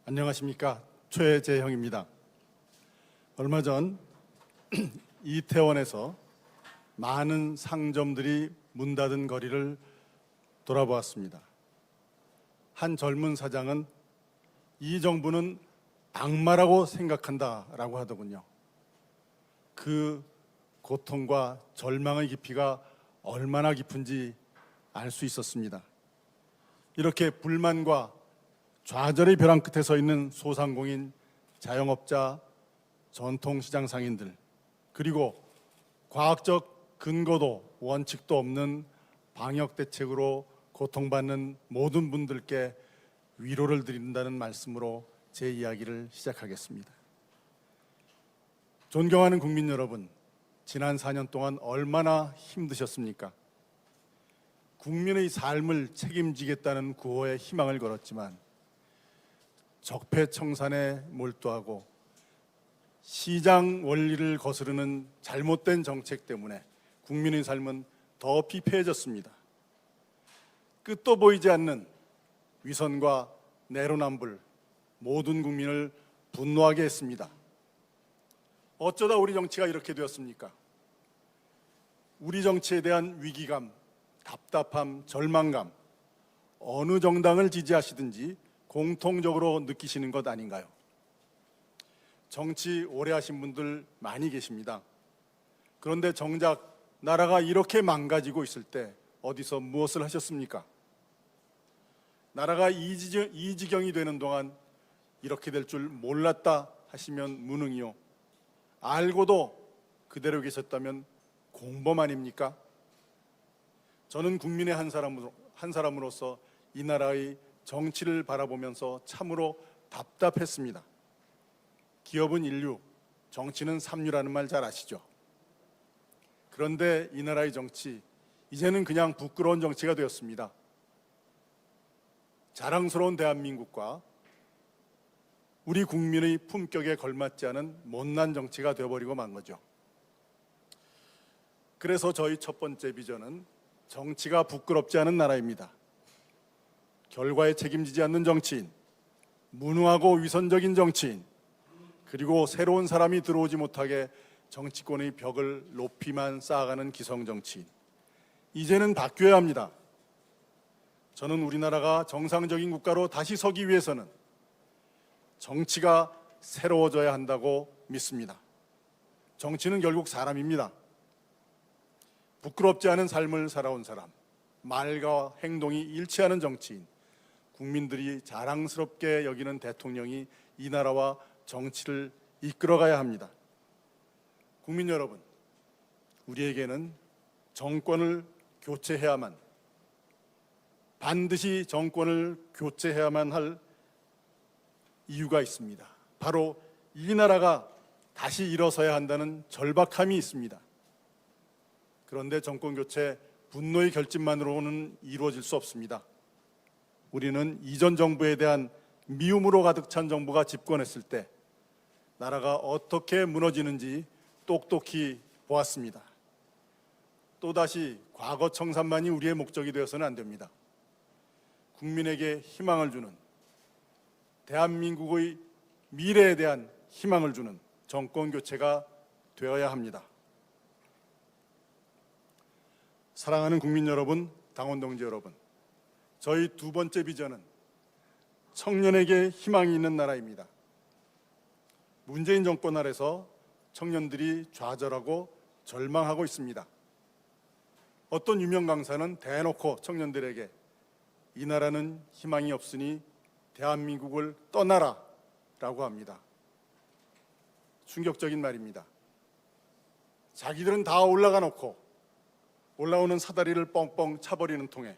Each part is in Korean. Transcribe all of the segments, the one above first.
안녕하십니까. 최재형입니다. 얼마 전 이태원에서 많은 상점들이 문 닫은 거리를 돌아보았습니다. 한 젊은 사장은 이 정부는 악마라고 생각한다라고 하더군요. 그 고통과 절망의 깊이가 얼마나 깊은지 알 수 있었습니다. 이렇게 불만과 좌절의 벼랑 끝에 서 있는 소상공인, 자영업자, 전통시장 상인들, 그리고 과학적 근거도 원칙도 없는 방역 대책으로 고통받는 모든 분들께 위로를 드린다는 말씀으로 제 이야기를 시작하겠습니다. 존경하는 국민 여러분, 지난 4년 동안 얼마나 힘드셨습니까? 국민의 삶을 책임지겠다는 구호에 희망을 걸었지만 적폐청산에 몰두하고 시장 원리를 거스르는 잘못된 정책 때문에 국민의 삶은 더 피폐해졌습니다. 끝도 보이지 않는 위선과 내로남불, 모든 국민을 분노하게 했습니다. 어쩌다 우리 정치가 이렇게 되었습니까? 우리 정치에 대한 위기감, 답답함, 절망감, 어느 정당을 지지하시든지 공통적으로 느끼시는 것 아닌가요? 정치 오래 하신 분들 많이 계십니다. 그런데 정작 나라가 이렇게 망가지고 있을 때 어디서 무엇을 하셨습니까? 나라가 이 지경이 되는 동안 이렇게 될 줄 몰랐다 하시면 무능이요. 알고도 그대로 계셨다면 공범 아닙니까? 저는 국민의 한 사람으로서 이 나라의 정치를 바라보면서 참으로 답답했습니다. 기업은 인류, 정치는 삼류라는 말 잘 아시죠? 그런데 이 나라의 정치, 이제는 그냥 부끄러운 정치가 되었습니다. 자랑스러운 대한민국과 우리 국민의 품격에 걸맞지 않은 못난 정치가 되어버리고 만 거죠. 그래서 저희 첫 번째 비전은 정치가 부끄럽지 않은 나라입니다. 결과에 책임지지 않는 정치인, 무능하고 위선적인 정치인, 그리고 새로운 사람이 들어오지 못하게 정치권의 벽을 높이만 쌓아가는 기성 정치인. 이제는 바뀌어야 합니다. 저는 우리나라가 정상적인 국가로 다시 서기 위해서는 정치가 새로워져야 한다고 믿습니다. 정치는 결국 사람입니다. 부끄럽지 않은 삶을 살아온 사람, 말과 행동이 일치하는 정치인, 국민들이 자랑스럽게 여기는 대통령이 이 나라와 정치를 이끌어가야 합니다. 국민 여러분, 우리에게는 정권을 교체해야만, 반드시 정권을 교체해야만 할 이유가 있습니다. 바로 이 나라가 다시 일어서야 한다는 절박함이 있습니다. 그런데 정권 교체, 분노의 결집만으로는 이루어질 수 없습니다. 우리는 이전 정부에 대한 미움으로 가득 찬 정부가 집권했을 때 나라가 어떻게 무너지는지 똑똑히 보았습니다. 또다시 과거 청산만이 우리의 목적이 되어서는 안 됩니다. 국민에게 희망을 주는, 대한민국의 미래에 대한 희망을 주는 정권 교체가 되어야 합니다. 사랑하는 국민 여러분, 당원 동지 여러분, 저희 두 번째 비전은 청년에게 희망이 있는 나라입니다. 문재인 정권 아래서 청년들이 좌절하고 절망하고 있습니다. 어떤 유명 강사는 대놓고 청년들에게 이 나라는 희망이 없으니 대한민국을 떠나라 라고 합니다. 충격적인 말입니다. 자기들은 다 올라가 놓고 올라오는 사다리를 뻥뻥 차버리는 통에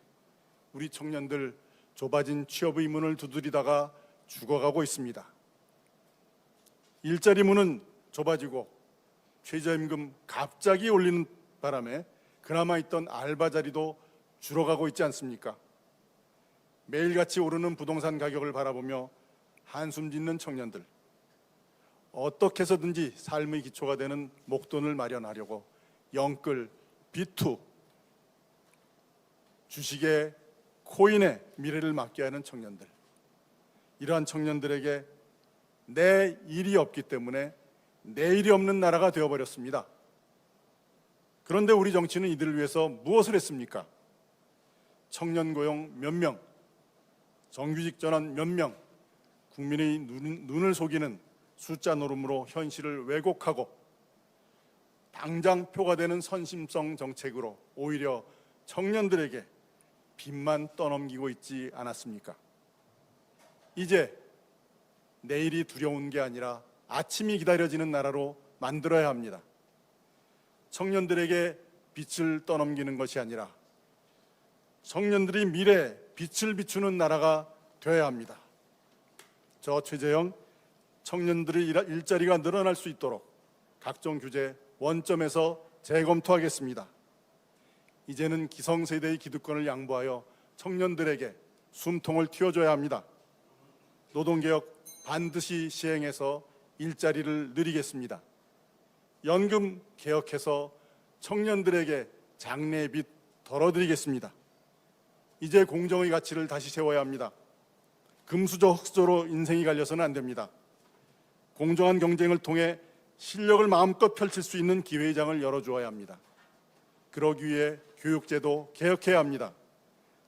우리 청년들 좁아진 취업의 문을 두드리다가 죽어가고 있습니다. 일자리 문은 좁아지고 최저임금 갑자기 올리는 바람에 그나마 있던 알바 자리도 줄어가고 있지 않습니까? 매일같이 오르는 부동산 가격을 바라보며 한숨 짓는 청년들, 어떻게 해서든지 삶의 기초가 되는 목돈을 마련하려고 영끌, 비투, 주식에 코인에 미래를 맡겨야 하는 청년들, 이러한 청년들에게 내 일이 없기 때문에 내일이 없는 나라가 되어버렸습니다. 그런데 우리 정치는 이들을 위해서 무엇을 했습니까? 청년 고용 몇 명, 정규직 전환 몇 명, 국민의 눈을 속이는 숫자 노름으로 현실을 왜곡하고 당장 표가 되는 선심성 정책으로 오히려 청년들에게 빚만 떠넘기고 있지 않았습니까? 이제 내일이 두려운 게 아니라 아침이 기다려지는 나라로 만들어야 합니다. 청년들에게 빛을 떠넘기는 것이 아니라 청년들이 미래에 빛을 비추는 나라가 되어야 합니다. 저 최재형, 청년들의 일자리가 늘어날 수 있도록 각종 규제 원점에서 재검토하겠습니다. 이제는 기성세대의 기득권을 양보하여 청년들에게 숨통을 틔워줘야 합니다. 노동개혁 반드시 시행해서 일자리를 늘리겠습니다. 연금 개혁해서 청년들에게 장래의 빚 덜어드리겠습니다. 이제 공정의 가치를 다시 세워야 합니다. 금수저 흑수저로 인생이 갈려서는 안 됩니다. 공정한 경쟁을 통해 실력을 마음껏 펼칠 수 있는 기회의 장을 열어주어야 합니다. 그러기 위해 교육제도 개혁해야 합니다.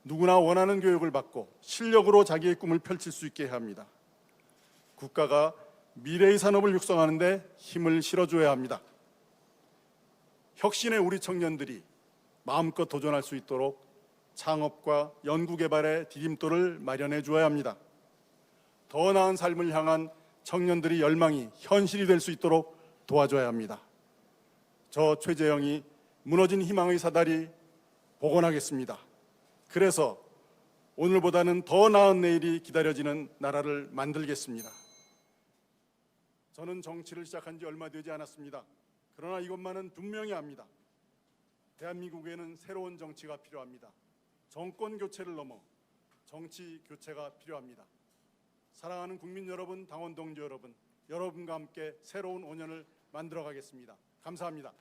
누구나 원하는 교육을 받고 실력으로 자기의 꿈을 펼칠 수 있게 해야 합니다. 국가가 미래의 산업을 육성하는 데 힘을 실어줘야 합니다. 혁신의 우리 청년들이 마음껏 도전할 수 있도록 창업과 연구개발의 디딤돌을 마련해 주어야 합니다. 더 나은 삶을 향한 청년들의 열망이 현실이 될 수 있도록 도와줘야 합니다. 저 최재형이 무너진 희망의 사다리 복원하겠습니다. 그래서 오늘보다는 더 나은 내일이 기다려지는 나라를 만들겠습니다. 저는 정치를 시작한 지 얼마 되지 않았습니다. 그러나 이것만은 분명히 압니다. 대한민국에는 새로운 정치가 필요합니다. 정권 교체를 넘어 정치 교체가 필요합니다. 사랑하는 국민 여러분, 당원 동지 여러분, 여러분과 함께 새로운 5년을 만들어 가겠습니다. 감사합니다.